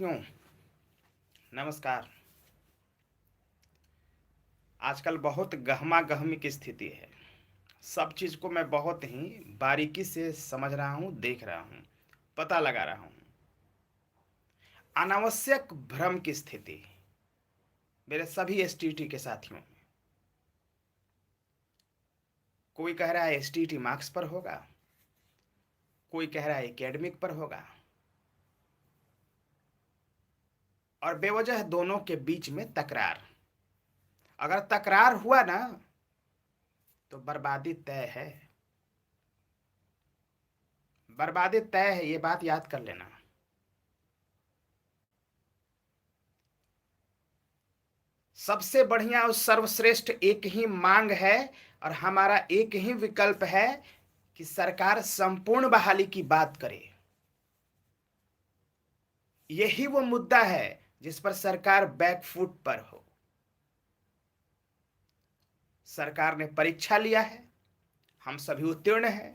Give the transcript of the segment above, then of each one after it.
साथियों, नमस्कार। आजकल बहुत गहमा-गहमी की स्थिति है। सब चीज़ को मैं बहुत ही बारीकी से समझ रहा हूँ, देख रहा हूँ, पता लगा रहा हूँ। अनावश्यक भ्रम की स्थिति मेरे सभी एसटीटी के साथियों में। कोई कह रहा है एसटीटी मार्क्स पर होगा, कोई कह रहा है एकेडमिक पर होगा और बेवजह दोनों के बीच में तकरार। अगर तकरार हुआ ना तो बर्बादी तय है। बर्बादी तय है, ये बात याद कर लेना। सबसे बढ़िया और सर्वश्रेष्ठ एक ही मांग है और हमारा एक ही विकल्प है कि सरकार संपूर्ण बहाली की बात करे। यही वो मुद्दा है जिस पर सरकार बैकफुट पर हो। सरकार ने परीक्षा लिया है, हम सभी उत्तीर्ण हैं।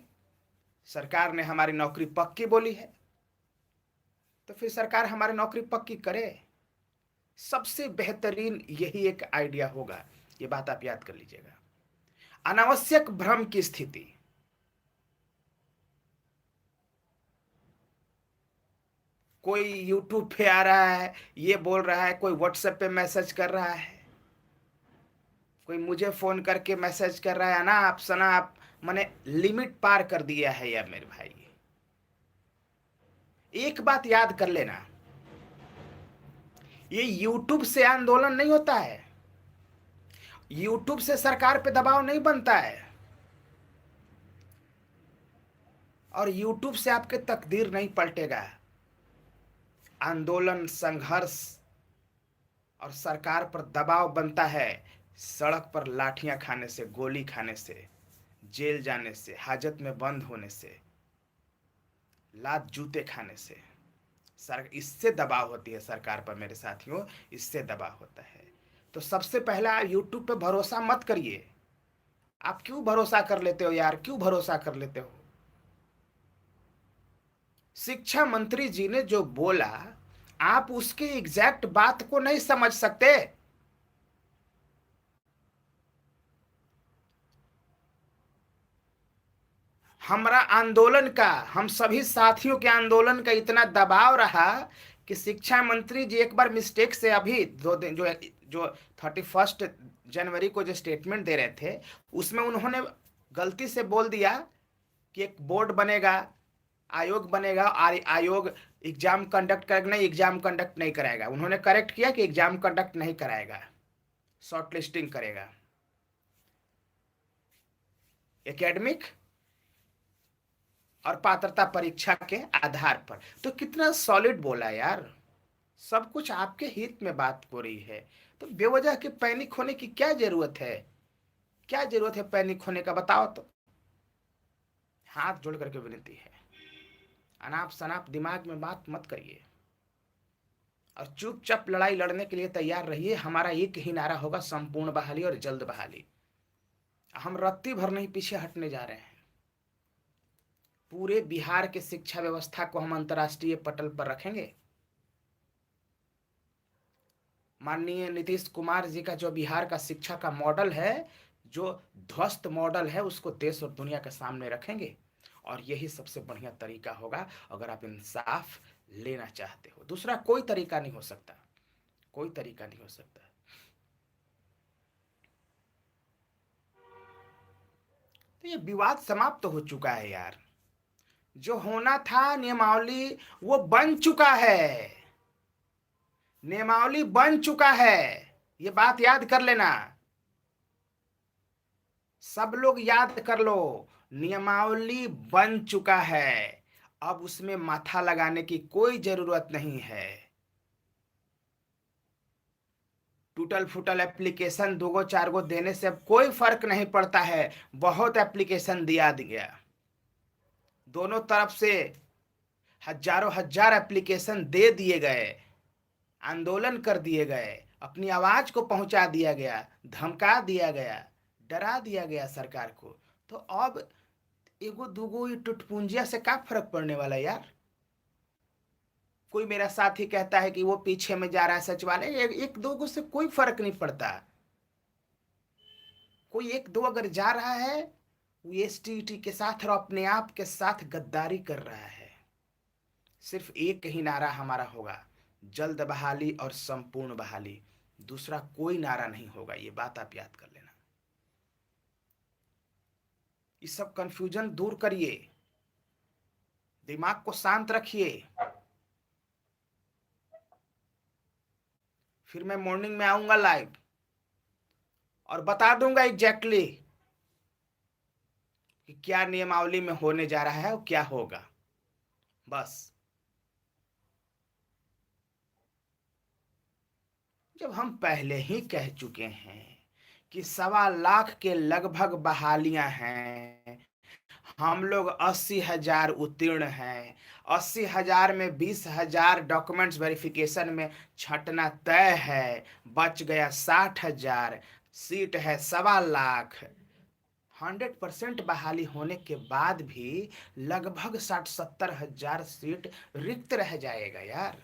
सरकार ने हमारी नौकरी पक्की बोली है, तो फिर सरकार हमारी नौकरी पक्की करे। सबसे बेहतरीन यही एक आइडिया होगा, ये बात आप याद कर लीजिएगा। अनावश्यक भ्रम की स्थिति। कोई यूट्यूब पे आ रहा है, ये बोल रहा है, कोई व्हाट्सएप पे मैसेज कर रहा है, कोई मुझे फोन करके मैसेज कर रहा है ना आप सना आप मैंने लिमिट पार कर दिया है यार मेरे भाई। एक बात याद कर लेना, ये यूट्यूब से आंदोलन नहीं होता है, यूट्यूब से सरकार पे दबाव नहीं बनता है और यूट्यूब से आपके तकदीर नहीं पलटेगा। आंदोलन, संघर्ष और सरकार पर दबाव बनता है सड़क पर लाठियां खाने से, गोली खाने से, जेल जाने से, हाजत में बंद होने से, लात जूते खाने से। सर इससे दबाव होती है सरकार पर मेरे साथियों, इससे दबाव होता है। तो सबसे पहला आप यूट्यूब पे भरोसा मत करिए। आप क्यों भरोसा कर लेते हो यार, क्यों भरोसा कर लेते हो? शिक्षा मंत्री जी ने जो बोला, आप उसकी एग्जैक्ट बात को नहीं समझ सकते। हमारा आंदोलन का, हम सभी साथियों के आंदोलन का इतना दबाव रहा कि शिक्षा मंत्री जी एक बार मिस्टेक से अभी 2 दिन जो 31 जनवरी को जो स्टेटमेंट दे रहे थे उसमें उन्होंने गलती से बोल दिया कि एक बोर्ड बनेगा, आयोग बनेगा और आयोग एग्जाम कंडक्ट करेगा। नहीं, एग्जाम कंडक्ट नहीं कराएगा। उन्होंने करेक्ट किया कि एग्जाम कंडक्ट नहीं कराएगा, शॉर्ट लिस्टिंग करेगा एकेडमिक और पात्रता परीक्षा के आधार पर। तो कितना सॉलिड बोला यार, सब कुछ आपके हित में बात हो रही है। तो बेवजह के पैनिक होने की क्या जरूरत है? क्या जरूरत है पैनिक होने का, बताओ तो। हाथ जोड़ करके विनती है, अनाप शनाप दिमाग में बात मत करिए और चुपचाप लड़ाई लड़ने के लिए तैयार रहिए। हमारा एक ही नारा होगा, संपूर्ण बहाली और जल्द बहाली। हम रत्ती भर नहीं पीछे हटने जा रहे हैं। पूरे बिहार के शिक्षा व्यवस्था को हम अंतर्राष्ट्रीय पटल पर रखेंगे। माननीय नीतीश कुमार जी का जो बिहार का शिक्षा का मॉडल है, जो ध्वस्त मॉडल है, उसको देश और दुनिया के सामने रखेंगे और यही सबसे बढ़िया तरीका होगा अगर आप इंसाफ लेना चाहते हो। दूसरा कोई तरीका नहीं हो सकता, कोई तरीका नहीं हो सकता। तो ये विवाद समाप्त तो हो चुका है यार। जो होना था नियमावली वो बन चुका है, नियमावली बन चुका है, ये बात याद कर लेना। सब लोग याद कर लो, नियमावली बन चुका है। अब उसमें माथा लगाने की कोई जरूरत नहीं है। टूटल फूटल एप्लीकेशन दो गो चार गो देने से अब कोई फर्क नहीं पड़ता है। बहुत एप्लीकेशन दिया गया, दोनों तरफ से हजारों हजार एप्लीकेशन दे दिए गए, आंदोलन कर दिए गए, अपनी आवाज को पहुंचा दिया गया, धमका दिया गया, डरा दिया गया सरकार को। तो अब एगो दूगो ये टुटपुंजिया से क्या फर्क पड़ने वाला यार? कोई मेरा साथी कहता है कि वो पीछे में जा रहा है सचिवालय, एक दो को से कोई फर्क नहीं पड़ता। कोई एक दो अगर जा रहा है वो एसटीटी के साथ और अपने आप के साथ गद्दारी कर रहा है। सिर्फ एक ही नारा हमारा होगा, जल्द बहाली और संपूर्ण बहाली। दूसरा कोई नारा नहीं होगा, ये बात आप याद कर लेना। ये सब कंफ्यूजन दूर करिए, दिमाग को शांत रखिए। फिर मैं मॉर्निंग में आऊंगा लाइव और बता दूंगा एग्जैक्टली कि क्या नियमावली में होने जा रहा है और क्या होगा। बस जब हम पहले ही कह चुके हैं कि 1.25 लाख के लगभग बहालियां हैं, हम लोग 80,000 उत्तीर्ण हैं, 80,000 में 20,000 डॉक्यूमेंट्स वेरिफिकेशन में छंटना तय है, बच गया 60,000, सीट है 1.25 लाख। 100% बहाली होने के बाद भी लगभग 60-70 हजार सीट रिक्त रह जाएगा यार,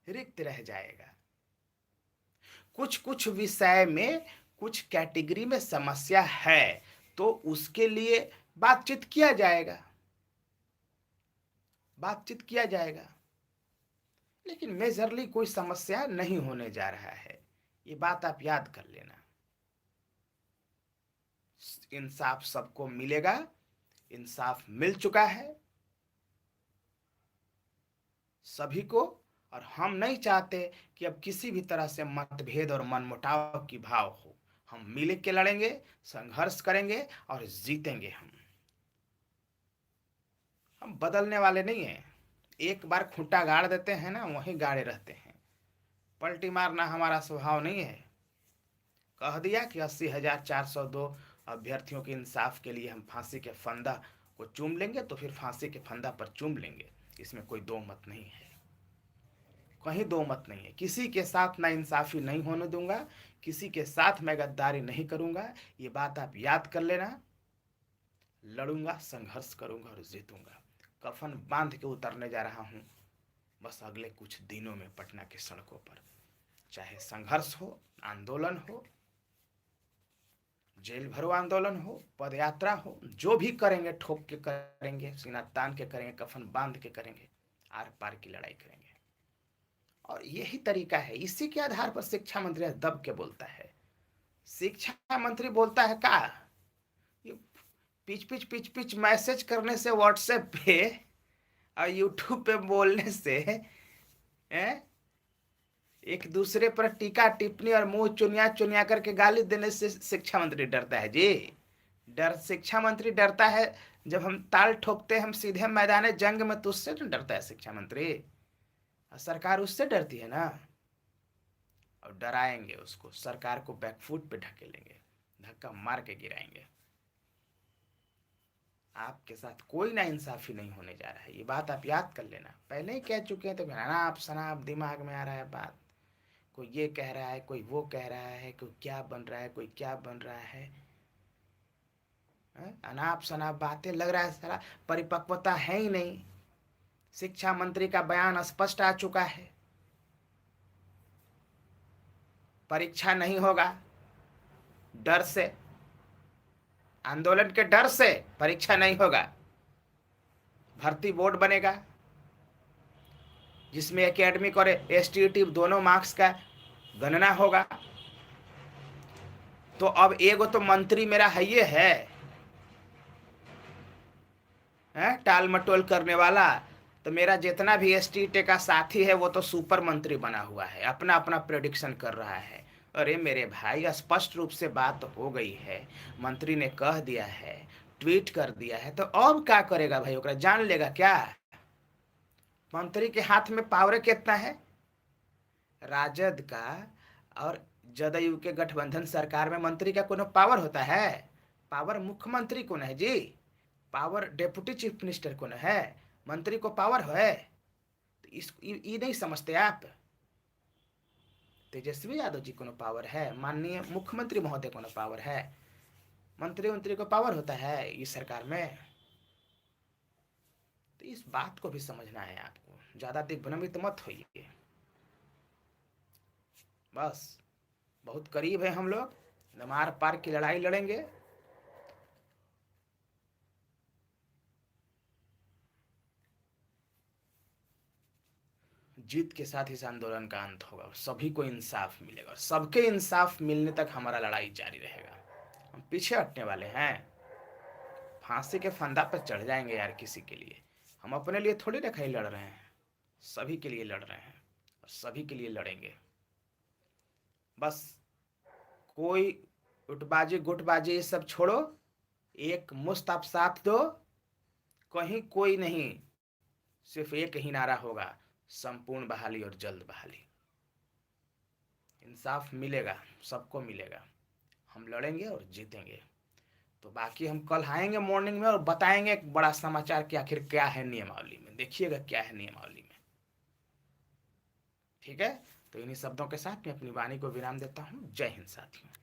रिक्त रह जाएगा। कुछ कुछ विषय में, कुछ कैटेगरी में समस्या है तो उसके लिए बातचीत किया जाएगा, बातचीत किया जाएगा, लेकिन मेजरली कोई समस्या नहीं होने जा रहा है, ये बात आप याद कर लेना। इंसाफ सबको मिलेगा, इंसाफ मिल चुका है सभी को, और हम नहीं चाहते कि अब किसी भी तरह से मतभेद और मनमुटाव की भाव हो। हम मिल के लड़ेंगे, संघर्ष करेंगे और जीतेंगे। हम बदलने वाले नहीं हैं। एक बार खूंटा गाड़ देते हैं ना, वहीं गाड़े रहते हैं। पलटी मारना हमारा स्वभाव नहीं है। कह दिया कि 80,402 अभ्यर्थियों के इंसाफ के लिए हम फांसी के फंदा को चूम लेंगे, तो फिर फांसी के फंदा पर चूम लेंगे, इसमें कोई दो मत नहीं है, कहीं दो मत नहीं है। किसी के साथ ना इंसाफी नहीं होने दूंगा, किसी के साथ मैं गद्दारी नहीं करूंगा, ये बात आप याद कर लेना। लड़ूंगा, संघर्ष करूंगा और जीतूंगा। कफन बांध के उतरने जा रहा हूं बस अगले कुछ दिनों में पटना की सड़कों पर। चाहे संघर्ष हो, आंदोलन हो, जेल भरो आंदोलन हो, पद यात्रा हो, जो भी करेंगे ठोक के करेंगे, सीना तान के करेंगे, कफन बांध के करेंगे, आर पार की लड़ाई करेंगे। और यही तरीका है, इसी के आधार पर शिक्षा मंत्री दब के बोलता है। शिक्षा मंत्री बोलता है का pitch pitch pitch pitch message करने से, व्हाट्सएप पे और यूट्यूब पे बोलने से, एक दूसरे पर टीका टिप्पणी और मुंह चुनिया चुनिया करके गाली देने से शिक्षा मंत्री डरता है जी। शिक्षा मंत्री डरता है जब हम ताल ठोकते हैं हम सीधे मैदान जंग में, तो उससे तो डरता है शिक्षा मंत्री। और सरकार उससे डरती है ना, और डराएंगे उसको, सरकार को बैकफुट पे ढकेलेंगे, धक्का मार के गिराएंगे। आपके साथ कोई ना इंसाफी नहीं होने जा रहा है, ये बात आप याद कर लेना। पहले ही कह चुके हैं, तो अनाप शनाप दिमाग में आ रहा है बात। कोई ये कह रहा है, कोई वो कह रहा है, कोई क्या बन रहा है, कोई क्या बन रहा है, अनाप शनाप बातें। लग रहा है सारा परिपक्वता है ही नहीं। शिक्षा मंत्री का बयान स्पष्ट आ चुका है, परीक्षा नहीं होगा, डर से, आंदोलन के डर से परीक्षा नहीं होगा। भर्ती बोर्ड बनेगा जिसमें एकेडमिक और एसटीटी दोनों मार्क्स का गणना होगा। तो अब एगो तो मंत्री मेरा है, ये है टाल मटोल करने वाला। तो मेरा जितना भी एसटीटी का साथी है वो तो सुपर मंत्री बना हुआ है, अपना अपना प्रेडिक्शन कर रहा है। अरे मेरे भाई, स्पष्ट रूप से बात हो गई है, मंत्री ने कह दिया है, ट्वीट कर दिया है, तो अब क्या करेगा भाई, ओकरा जान लेगा क्या? मंत्री के हाथ में पावर कितना है? राजद का और जदयू के गठबंधन सरकार में मंत्री का कोनो पावर होता है? पावर मुख्यमंत्री को है जी, पावर डेप्यूटी चीफ मिनिस्टर को है, मंत्री को पावर है। तो ये नहीं समझते आप? तेजस्वी यादव जी को पावर है, माननीय मुख्यमंत्री महोदय को पावर है, मंत्री को पावर होता है इस सरकार में। तो इस बात को भी समझना है आपको। ज्यादा दिग्भ्रमित मत होइए। बस बहुत करीब है हम लोग, नमार पार की लड़ाई लड़ेंगे। जीत के साथ इस आंदोलन का अंत होगा और सभी को इंसाफ मिलेगा, और सबके इंसाफ मिलने तक हमारा लड़ाई जारी रहेगा। हम पीछे हटने वाले हैं? फांसी के फंदा पर चढ़ जाएंगे यार किसी के लिए? हम अपने लिए थोड़ी ना कहीं लड़ रहे हैं, सभी के लिए लड़ रहे हैं और सभी के लिए लड़ेंगे। बस कोई उठबाजी गुटबाजी ये सब छोड़ो, एक मुश्त आप साथ दो, कहीं कोई नहीं, सिर्फ एक ही नारा होगा, संपूर्ण बहाली और जल्द बहाली। इंसाफ मिलेगा, सबको मिलेगा, हम लड़ेंगे और जीतेंगे। तो बाकी हम कल आएंगे मॉर्निंग में और बताएंगे एक बड़ा समाचार कि आखिर क्या है नियमावली में, देखिएगा क्या है नियमावली में। ठीक है, तो इन्हीं शब्दों के साथ मैं अपनी वाणी को विराम देता हूँ। जय हिंद साथियों।